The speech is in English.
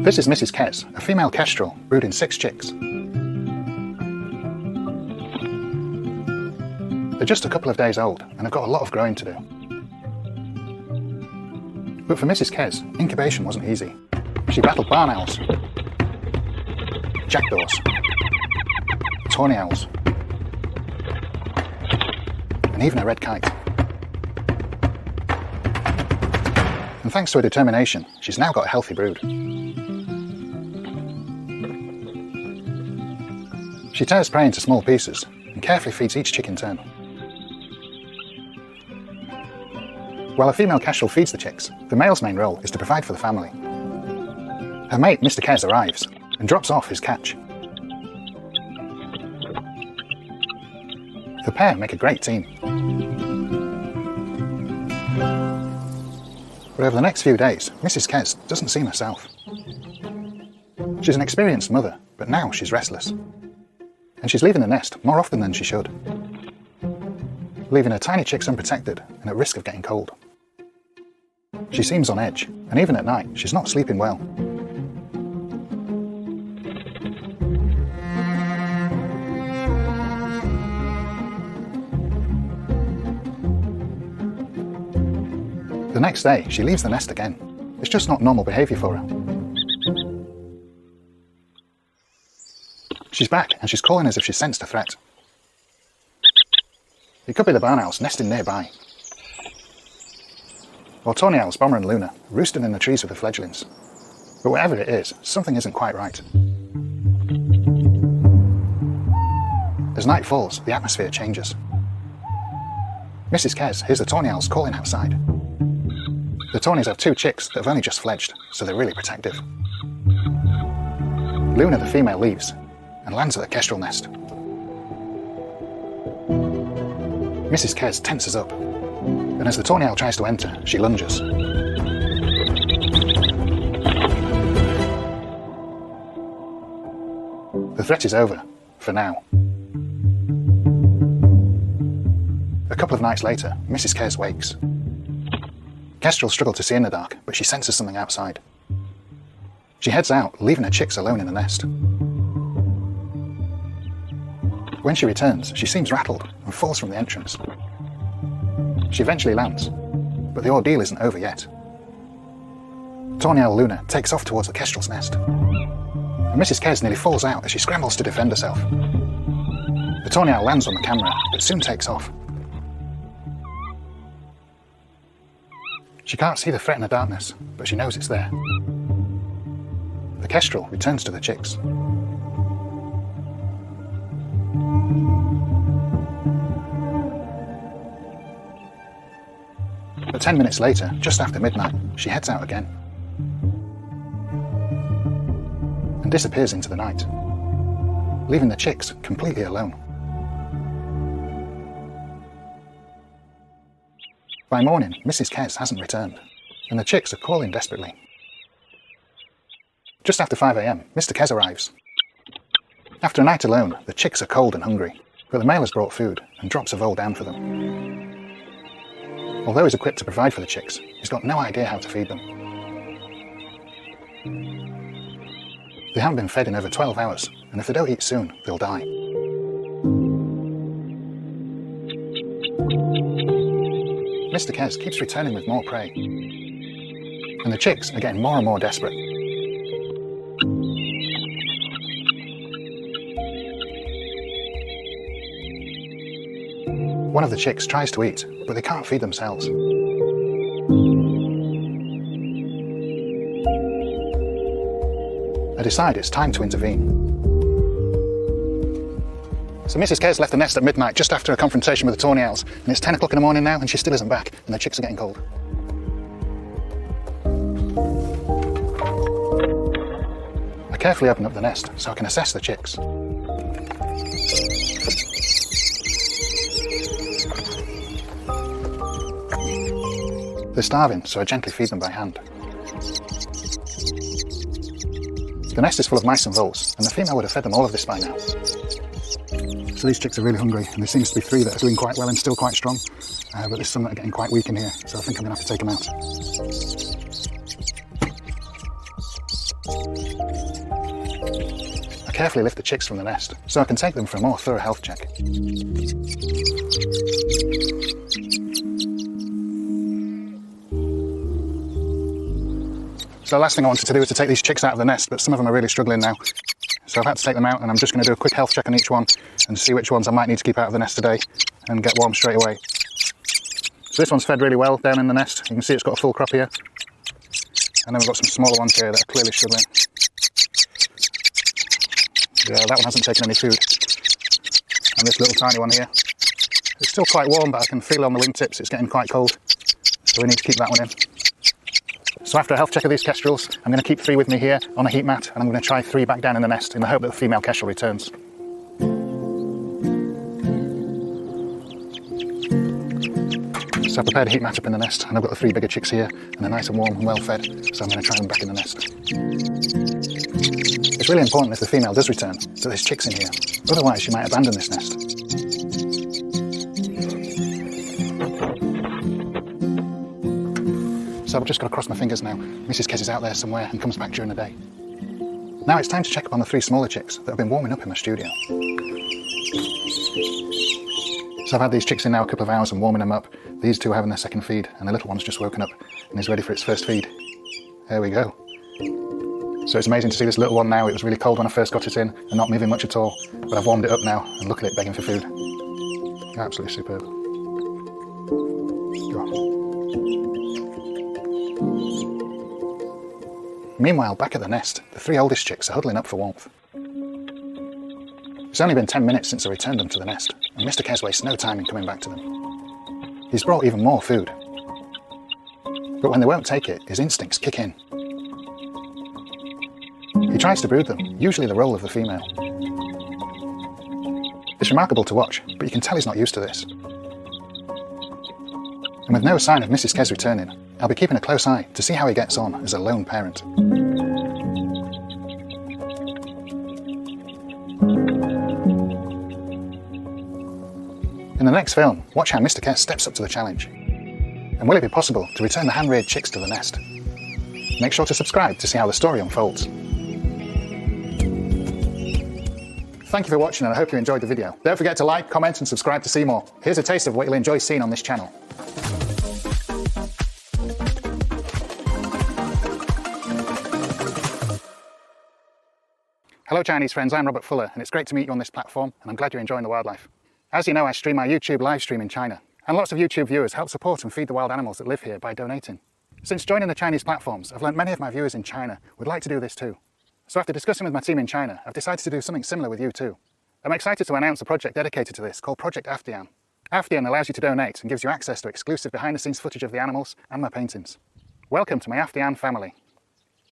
This is Mrs. Kes, a female kestrel brooding 6 chicks. They're just a couple of days old and have got a lot of growing to do. But for Mrs. Kes, incubation wasn't easy. She battled barn owls, jackdaws, tawny owls, and even a red kite. And thanks to her determination, she's now got a healthy brood. She tears prey into small pieces and carefully feeds each chick in turn. While a female kestrel feeds the chicks, the male's main role is to provide for the family. Her mate, Mr. Kes, arrives and drops off his catch. The pair make a great team. But over the next few days, Mrs. Kes doesn't seem herself. She's an experienced mother, but now she's restless. And she's leaving the nest more often than she should, leaving her tiny chicks unprotected and at risk of getting cold. She seems on edge, and even at night, she's not sleeping well. The next day, she leaves the nest again. It's just not normal behaviour for her. She's back, and she's calling as if she sensed a threat. It could be the barn owls nesting nearby, or tawny owls, Bomber and Luna, roosting in the trees with the fledglings. But whatever it is, something isn't quite right. As night falls, the atmosphere changes. Mrs. Kes hears the tawny owls calling outside. The tawnies have 2 chicks that have only just fledged, so they're really protective. Luna, the female, leaves and lands at the kestrel nest. Mrs. Kes tenses up, and as the tawny owl tries to enter, she lunges. The threat is over, for now. A couple of nights later, Mrs. Kes wakes. Kestrel struggle to see in the dark, but she senses something outside. She heads out, leaving her chicks alone in the nest. When she returns, she seems rattled and falls from the entrance. She eventually lands, but the ordeal isn't over yet. Tawny owl Luna takes off towards the kestrel's nest, and Mrs. Kes nearly falls out as she scrambles to defend herself. The tawny owl lands on the camera, but soon takes off. She can't see the threat in the darkness, but she knows it's there. The kestrel returns to the chicks. But 10 minutes later, just after midnight, she heads out again and disappears into the night, leaving the chicks completely alone. By morning, Mrs. Kes hasn't returned, and the chicks are calling desperately. Just after 5 AM, Mr. Kes arrives. After a night alone, the chicks are cold and hungry, but the male has brought food and drops a vole down for them. Although he's equipped to provide for the chicks, he's got no idea how to feed them. They haven't been fed in over 12 hours, and if they don't eat soon, they'll die. Mr. Kes keeps returning with more prey, and the chicks are getting more and more desperate. One of the chicks tries to eat, but they can't feed themselves. They decide it's time to intervene. So Mrs. Kes left the nest at midnight just after a confrontation with the tawny owls, and it's 10 o'clock in the morning now and she still isn't back, and the chicks are getting cold. I carefully open up the nest so I can assess the chicks. They're starving, so I gently feed them by hand. The nest is full of mice and voles, and the female would have fed them all of this by now. So these chicks are really hungry, and there seems to be 3 that are doing quite well and still quite strong, but there's some that are getting quite weak in here, so I think I'm going to have to take them out. carefully lift the chicks from the nest so I can take them for a more thorough health check. So the last thing I wanted to do was to take these chicks out of the nest, but some of them are really struggling now. So I've had to take them out, and I'm just going to do a quick health check on each one and see which ones I might need to keep out of the nest today and get warm straight away. So this one's fed really well down in the nest. You can see it's got a full crop here. And then we've got some smaller ones here that are clearly struggling. Yeah, that one hasn't taken any food. And this little tiny one here. It's still quite warm, but I can feel on the wingtips it's getting quite cold. So we need to keep that one in. So after a health check of these kestrels, I'm going to keep 3 with me here on a heat mat, and I'm going to try 3 back down in the nest in the hope that the female kestrel returns. So I've prepared a heat mat up in the nest, and I've got the 3 bigger chicks here, and they're nice and warm and well fed, so I'm going to try them back in the nest. It's really important if the female does return that there's chicks in here, otherwise she might abandon this nest. So I've just got to cross my fingers now. Mrs. Kes is out there somewhere and comes back during the day. Now it's time to check up on the 3 smaller chicks that have been warming up in my studio. So I've had these chicks in now a couple of hours and warming them up. These 2 are having their second feed, and the little one's just woken up and is ready for its first feed. There we go. So it's amazing to see this little one now. It was really cold when I first got it in and not moving much at all, but I've warmed it up now and look at it begging for food. Absolutely superb. Go on. Meanwhile, back at the nest, the 3 oldest chicks are huddling up for warmth. It's only been 10 minutes since I returned them to the nest, and Mr. Kes wastes no time in coming back to them. He's brought even more food. But when they won't take it, his instincts kick in. He tries to brood them, usually the role of the female. It's remarkable to watch, but you can tell he's not used to this. And with no sign of Mrs. Kes returning, I'll be keeping a close eye to see how he gets on as a lone parent. In the next film, watch how Mr. Kes steps up to the challenge. And will it be possible to return the hand-reared chicks to the nest? Make sure to subscribe to see how the story unfolds. Thank you for watching, and I hope you enjoyed the video. Don't forget to like, comment and subscribe to see more. Here's a taste of what you'll enjoy seeing on this channel. Hello Chinese friends, I'm Robert Fuller, and it's great to meet you on this platform, and I'm glad you're enjoying the wildlife. As you know, I stream my YouTube live stream in China, and lots of YouTube viewers help support and feed the wild animals that live here by donating. Since joining the Chinese platforms, I've learned many of my viewers in China would like to do this too. So after discussing with my team in China, I've decided to do something similar with you too. I'm excited to announce a project dedicated to this called Project Afdian. Afdian allows you to donate and gives you access to exclusive behind-the-scenes footage of the animals and my paintings. Welcome to my Afdian family.